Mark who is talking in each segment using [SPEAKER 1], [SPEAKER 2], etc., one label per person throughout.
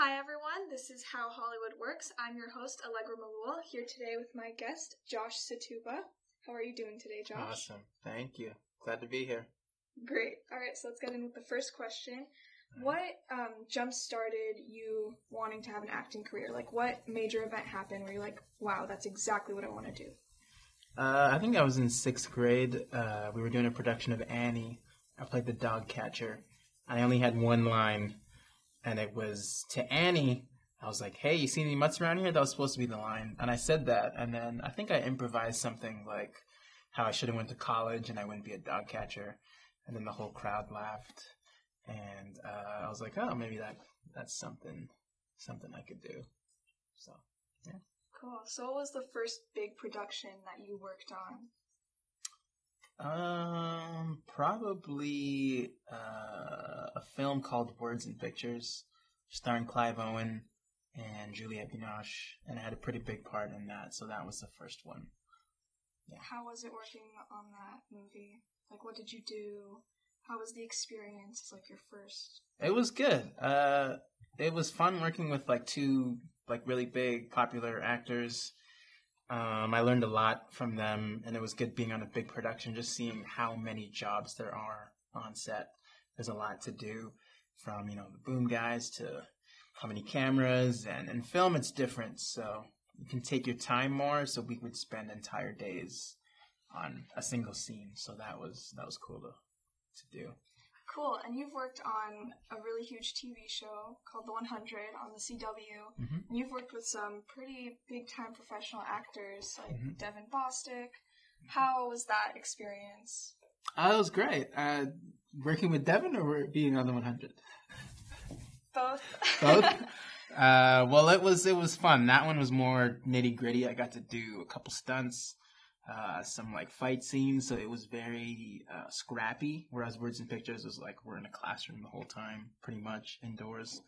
[SPEAKER 1] Hi everyone, this is How Hollywood Works. I'm your host, Allegra Melloul, here today with my guest, Josh Ssettuba. How are you doing today, Josh?
[SPEAKER 2] Awesome. Thank you. Glad to be here.
[SPEAKER 1] Great. All right, so let's get in with the first question. What jump-started you wanting to have an acting career? Like, what major event happened where you're like, wow, that's exactly what I want to do?
[SPEAKER 2] I think I was in 6th grade. We were doing a production of Annie. I played the dog catcher. I only had one line, and it was to Annie. I was like, hey, you see any mutts around here? That was supposed to be the line. And I said that, and then I think I improvised something like how I should have went to college and I wouldn't be a dog catcher. And then the whole crowd laughed. And I was like, oh, maybe that's something I could do. So, yeah.
[SPEAKER 1] Cool. So what was the first big production that you worked on?
[SPEAKER 2] Probably a film called Words and Pictures, starring Clive Owen and Juliette Binoche, and I had a pretty big part in that, so that was the first one.
[SPEAKER 1] Yeah. How was it working on that movie? Like, what did you do? How was the experience? Like your first?
[SPEAKER 2] It was good. It was fun working with two really big popular actors. I learned a lot from them, and it was good being on a big production, just seeing how many jobs there are on set. There's a lot to do, from the boom guys to how many cameras, and in film it's different, so you can take your time more. So we would spend entire days on a single scene, so that was cool to do.
[SPEAKER 1] Cool, and you've worked on a really huge TV show called The 100 on the CW.
[SPEAKER 2] Mm-hmm.
[SPEAKER 1] And you've worked with some pretty big-time professional actors like Devin Bostic. How was that experience?
[SPEAKER 2] It was great. Working with Devin or being on The 100?
[SPEAKER 1] Both.
[SPEAKER 2] Both? Well, it was fun. That one was more nitty-gritty. I got to do a couple stunts. Some fight scenes, so it was very scrappy, whereas Words and Pictures was we're in a classroom the whole time, pretty much indoors.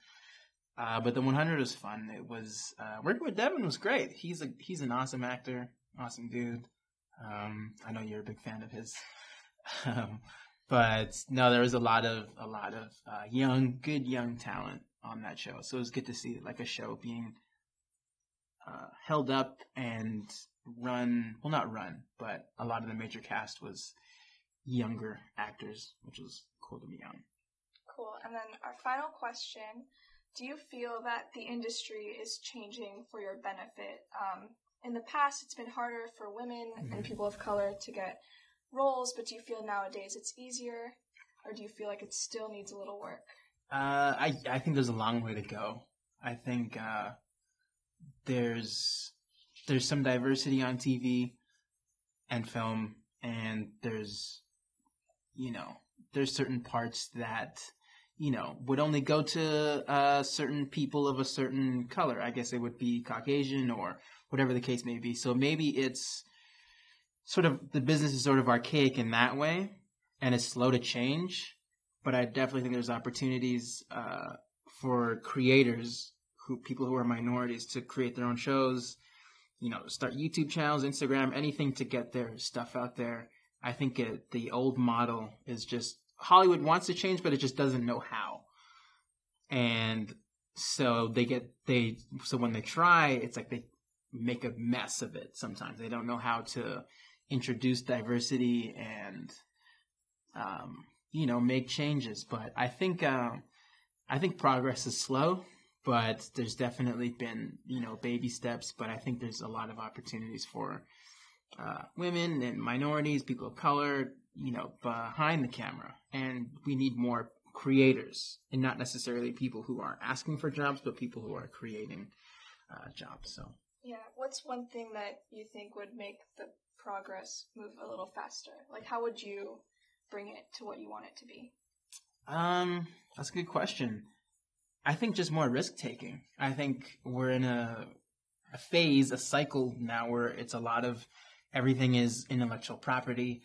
[SPEAKER 2] But the 100 was fun. It was working with Devin was great. He's an awesome actor, awesome dude. I know you're a big fan of his. But no, there was a lot of good young talent on that show. So it was good to see a show being held up and but a lot of the major cast was younger actors, which was cool to be on.
[SPEAKER 1] Cool. And then our final question, do you feel that the industry is changing for your benefit? In the past, it's been harder for women and people of color to get roles, but do you feel nowadays it's easier, or do you feel like it still needs a little work?
[SPEAKER 2] I think there's a long way to go. I think there's some diversity on TV and film, and there's certain parts that, would only go to certain people of a certain color. I guess it would be Caucasian or whatever the case may be. So maybe it's the business is sort of archaic in that way, and it's slow to change. But I definitely think there's opportunities for creators, people who are minorities, to create their own shows, start YouTube channels, Instagram, anything to get their stuff out there. I think the old model is just Hollywood wants to change, but it just doesn't know how. And so so when they try, it's they make a mess of it sometimes. They don't know how to introduce diversity and, make changes. But I think progress is slow. But there's definitely been, baby steps. But I think there's a lot of opportunities for women and minorities, people of color, behind the camera. And we need more creators, and not necessarily people who are asking for jobs, but people who are creating jobs. So
[SPEAKER 1] yeah, what's one thing that you think would make the progress move a little faster? How would you bring it to what you want it to be?
[SPEAKER 2] That's a good question. I think just more risk-taking. I think we're in a phase, a cycle now where it's a lot of everything is intellectual property,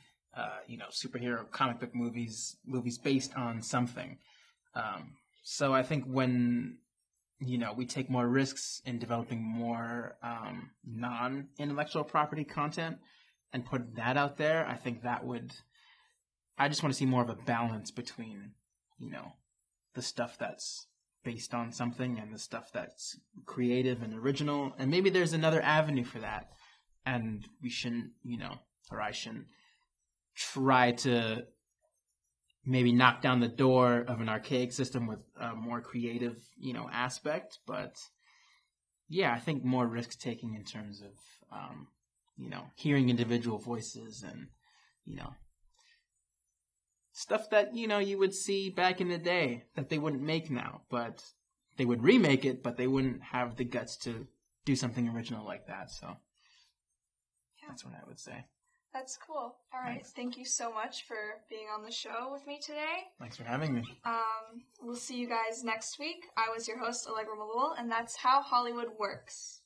[SPEAKER 2] superhero comic book movies based on something. So I think when, we take more risks in developing more non-intellectual property content and put that out there, I think I just want to see more of a balance between, the stuff that's based on something and the stuff that's creative and original. And maybe there's another avenue for that. And we shouldn't, or I shouldn't try to maybe knock down the door of an archaic system with a more creative, aspect. But yeah, I think more risk taking in terms of, hearing individual voices and, stuff that, you would see back in the day that they wouldn't make now, but they would remake it, but they wouldn't have the guts to do something original like that. So that's what I would say.
[SPEAKER 1] That's cool. All right.
[SPEAKER 2] Thanks.
[SPEAKER 1] Thank you so much for being on the show with me today.
[SPEAKER 2] Thanks for having me.
[SPEAKER 1] We'll see you guys next week. I was your host, Allegra Melloul, and that's How Hollywood Works.